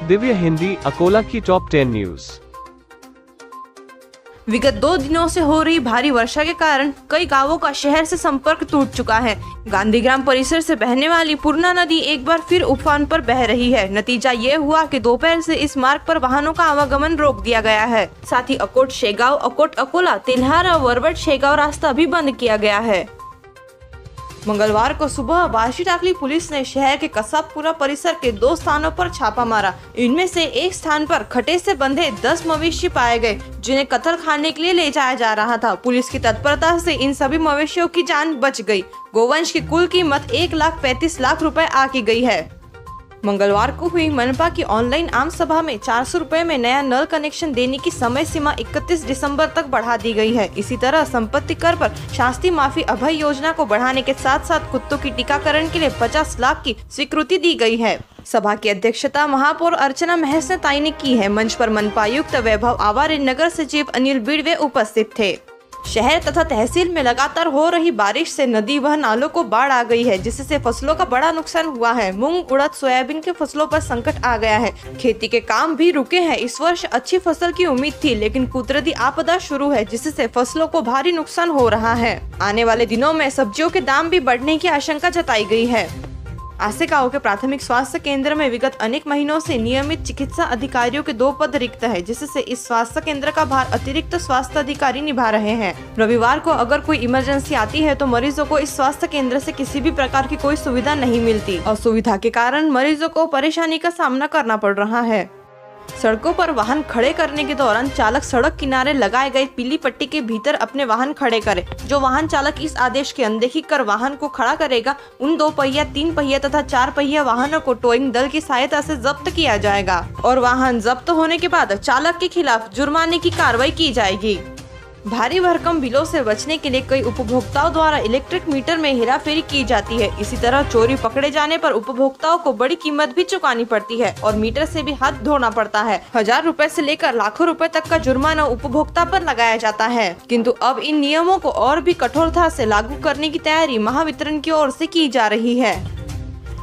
दिव्य हिंदी, अकोला की top 10 news. विगत 2 दिनों से हो रही भारी वर्षा के कारण कई गांवों का शहर से संपर्क टूट चुका है। गांधीग्राम परिसर से बहने वाली पूर्णा नदी एक बार फिर उफान पर बह रही है। नतीजा ये हुआ कि दोपहर से इस मार्ग पर वाहनों का आवागमन रोक दिया गया है। साथ ही अकोट शेगांव, अकोट अकोला, तिल्हार और वरवट शेगांव रास्ता भी बंद किया गया है। मंगलवार को सुबह बार्शी टाकली पुलिस ने शहर के कसाबपुरा परिसर के 2 स्थानों पर छापा मारा। इनमें से एक स्थान पर खटे से बंधे 10 मवेशी पाए गए, जिन्हें कत्ल खाने के लिए ले जाया जा रहा था। पुलिस की तत्परता से इन सभी मवेशियों की जान बच गई। गोवंश की कुल कीमत 1,35,00,000 रुपए आकी गई है। मंगलवार को हुई मनपा की ऑनलाइन आम सभा में 400 रुपए में नया नल कनेक्शन देने की समय सीमा 31 दिसंबर तक बढ़ा दी गई है। इसी तरह संपत्ति कर पर शास्ति माफी अभय योजना को बढ़ाने के साथ साथ कुत्तों की टीकाकरण के लिए 50 लाख की स्वीकृति दी गई है। सभा की अध्यक्षता महापौर अर्चना महसनेताई ने की है। मंच पर मनपायुक्त वैभव आवारे, नगर सचिव अनिल बिड़वे उपस्थित थे। शहर तथा तहसील में लगातार हो रही बारिश से नदी व नालों को बाढ़ आ गई है, जिससे फसलों का बड़ा नुकसान हुआ है। मूंग, उड़द, सोयाबीन के फसलों पर संकट आ गया है। खेती के काम भी रुके हैं। इस वर्ष अच्छी फसल की उम्मीद थी, लेकिन कुदरती आपदा शुरू है, जिससे फसलों को भारी नुकसान हो रहा है। आने वाले दिनों में सब्जियों के दाम भी बढ़ने की आशंका जताई गई है। आसे गांव के प्राथमिक स्वास्थ्य केंद्र में विगत अनेक महीनों से नियमित चिकित्सा अधिकारियों के 2 पद रिक्त है, जिससे इस स्वास्थ्य केंद्र का भार अतिरिक्त स्वास्थ्य अधिकारी निभा रहे हैं। रविवार को अगर कोई इमरजेंसी आती है तो मरीजों को इस स्वास्थ्य केंद्र से किसी भी प्रकार की कोई सुविधा नहीं मिलती। असुविधा के कारण मरीजों को परेशानी का सामना करना पड़ रहा है। सड़कों पर वाहन खड़े करने के दौरान चालक सड़क किनारे लगाए गए पीली पट्टी के भीतर अपने वाहन खड़े करे। जो वाहन चालक इस आदेश की अनदेखी कर वाहन को खड़ा करेगा, उन 2 पहिया, 3 पहिया तथा 4 पहिया वाहनों को टोइंग दल की सहायता से जब्त किया जाएगा और वाहन जब्त होने के बाद चालक के खिलाफ जुर्माने की कार्रवाई की जाएगी। भारी भरकम बिलों से बचने के लिए कई उपभोक्ताओं द्वारा इलेक्ट्रिक मीटर में हेराफेरी की जाती है। इसी तरह चोरी पकड़े जाने पर उपभोक्ताओं को बड़ी कीमत भी चुकानी पड़ती है और मीटर से भी हाथ धोना पड़ता है। 1000 रुपए से लेकर लाखों रुपए तक का जुर्माना उपभोक्ता पर लगाया जाता है। किंतु अब इन नियमों को और भी कठोरता से लागू करने की तैयारी महावितरण की ओर से की जा रही है।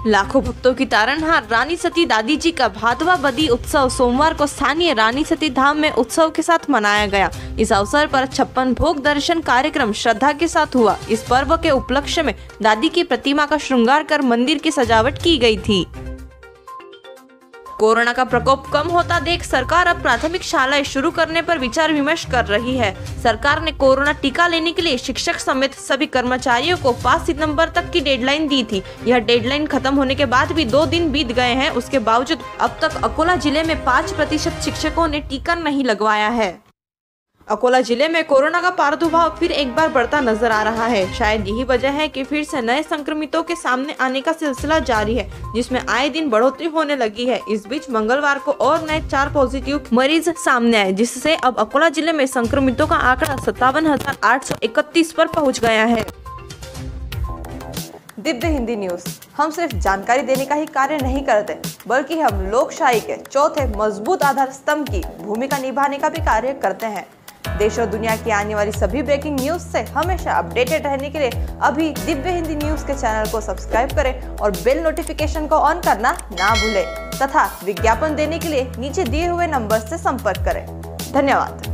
लाखों भक्तों की तारणहार रानी सती दादी जी का भादवा बदी उत्सव सोमवार को स्थानीय रानी सती धाम में उत्सव के साथ मनाया गया। इस अवसर पर 56 भोग दर्शन कार्यक्रम श्रद्धा के साथ हुआ। इस पर्व के उपलक्ष्य में दादी की प्रतिमा का श्रृंगार कर मंदिर की सजावट की गई थी। कोरोना का प्रकोप कम होता देख सरकार अब प्राथमिक शालाएं शुरू करने पर विचार विमर्श कर रही है। सरकार ने कोरोना टीका लेने के लिए शिक्षक समेत सभी कर्मचारियों को 5 सितंबर तक की डेडलाइन दी थी। यह डेडलाइन खत्म होने के बाद भी 2 दिन बीत गए हैं। उसके बावजूद अब तक अकोला जिले में 5% शिक्षकों ने टीका नहीं लगवाया है। अकोला जिले में कोरोना का प्रादुर्भाव फिर एक बार बढ़ता नजर आ रहा है। शायद यही वजह है कि फिर से नए संक्रमितों के सामने आने का सिलसिला जारी है, जिसमें आए दिन बढ़ोतरी होने लगी है। इस बीच मंगलवार को और नए 4 पॉजिटिव मरीज सामने आए, जिससे अब अकोला जिले में संक्रमितों का आंकड़ा 57,831 पर पहुंच गया है। दिव्य हिंदी न्यूज, हम सिर्फ जानकारी देने का ही कार्य नहीं करते, बल्कि हम लोकशाही के चौथे मजबूत आधार स्तंभ की भूमिका निभाने का भी कार्य करते हैं। देश और दुनिया की आने वाली सभी ब्रेकिंग न्यूज से हमेशा अपडेटेड रहने के लिए अभी दिव्य हिंदी न्यूज के चैनल को सब्सक्राइब करें और बेल नोटिफिकेशन को ऑन करना ना भूलें तथा विज्ञापन देने के लिए नीचे दिए हुए नंबर से संपर्क करें। धन्यवाद।